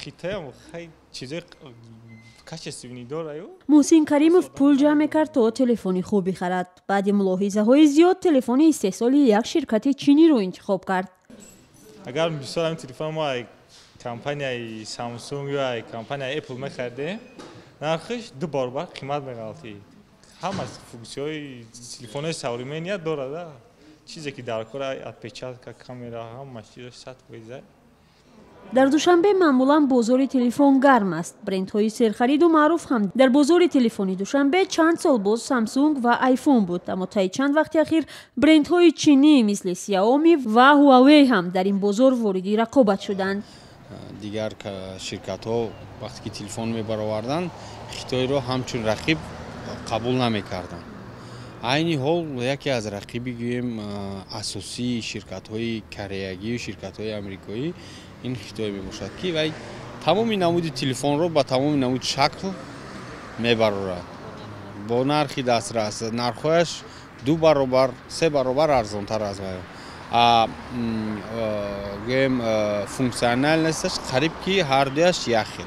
خیتام خیلی چیزای کچستونی داره. محسن کریمов پول جمع کرد تا تلفنی خوب بخرد. بعد ملاحظه‌های زیاد تلفن استحصال یک شرکت چینی رو انتخاب کرد. اگر مثلا این تلفن ما کمپانی سامسونگ یا کمپانی اپل می‌خرده، نرخش دو برابر قیمت می‌گالتی. همه فونکسیون‌های تلفن ساوریمنیا داره. چیزی که در کار اتپیچات کامera همه چیزش 100%. در دوشنبه معمولا بازار تلفن گرم است. برندهای سرخرید و معروف هم در بازار تلفنی دوشنبه چند سال باز سامسونگ و آیفون بود، اما تا چند وقت اخیر برندهای چینی مثل سیائومی و هواوی هم در این بازار وارد رقابت شدند. دیگر شرکت‌ها وقتی که تلفن می‌برآوردند خیتای را همچون رقیب قبول نمی‌کردند. عین حال یکی از رقیبی گویم اساسی شرکت‌های کره‌ای و شرکت‌های آمریکایی این خیتای میباشد که وای تمام نمود تلفن رو با تمام نمود شکل میبرد با نرخی دسترس نرخش 2 برابر 3 برابر ارزان‌تر از گیم فونکسیونال نیستش قریب که هر دویش یخیل.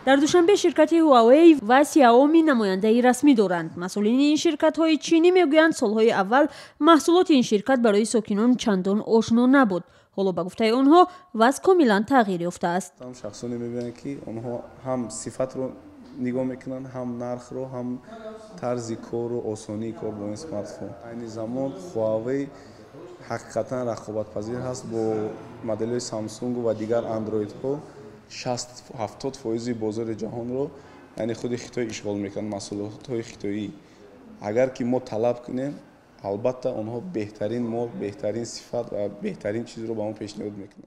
در دوشنبه شرکت هواوی و سیائومی نماینده رسمی دارند. مسئولین این شرکت‌های چینی میگویند سالهای اول محصولات این شرکت برای ساکنان چندان آشنا نبود. حالا به گفته آنها وضع کاملا تغییر یافته است. هم شخصانی می‌بینند که آنها هم صفت رو نگاه میکنن، هم نرخ رو، هم طرز کار و آسانی کار با این اسمارت فون. این زمان هواوی حقیقتا رقابت پذیر هست با مدل سامسونگ و دیگر اندروید ها. 60-70% بازار جهان رو یعنی خود خیتای اشغال میکنن. محصولات های خیتایی اگر که ما طلب کنیم البته آنها بهترین مال، بهترین صفت و بهترین چیز رو به ما پیشنهاد میکنن.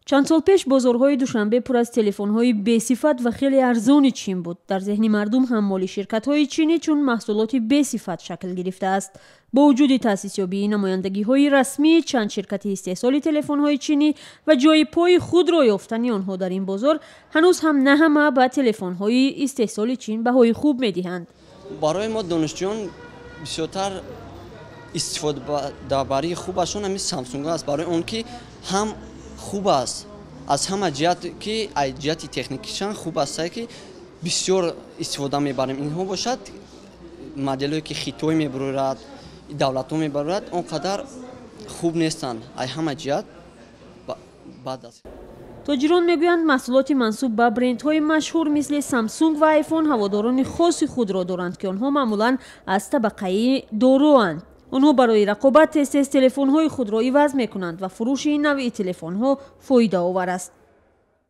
چند سال پیش بازارهای دوشنبه پر از تلفن‌های بی‌صفت و خیلی ارزان چین بود. در ذهن مردم هم مال شرکت‌های چینی چون محصولات بی‌صفت شکل گرفته است. با وجود تأسیس‌یابی نمایندگی‌های رسمی چند شرکت استحصال تلفن‌های چینی و جای پای خود را یافتن آنها در این بازار، هنوز هم نه همه به تلفن‌های استحصال چین بهای خوب می‌دهند. برای ما دانشجویان بسیارتر استفاده برای خوبشون همین سامسونگ است. برای اون که هم خوب است از همه جهت که جهت تکنیکیشان خوب است که بسیار استفاده میبریم. اینها باشد مدل‌هایی که خیتوی میبرد دولت‌ها میبرد اونقدر خوب نیستند. ای همه جهت بد است. تاجران میگویند محصولات منسوب به برندهای مشهور مثل سامسونگ و آیفون هواداران خاص خود را دارند که آنها معمولاً از طبقه دارایند. آنها برای رقابت تست تلفن‌های خود را عوض می‌کنند و فروش این نوع تلفن‌ها فایده آور است.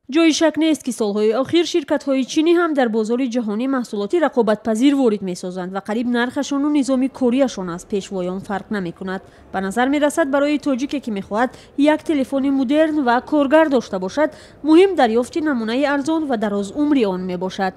جای شک نیست که سالهای اخیر شرکت‌های چینی هم در بازار جهانی محصولات رقابت پذیر وارد می‌سازند و قریب نرخشان و نظام کاریشان از پیشوایان فرق نمی‌کند. به نظر می‌رسد برای تاجیکی که می‌خواهد یک تلفن مدرن و کارگر داشته باشد، مهم دریافت نمونه ارزان و دراز عمری آن میباشد.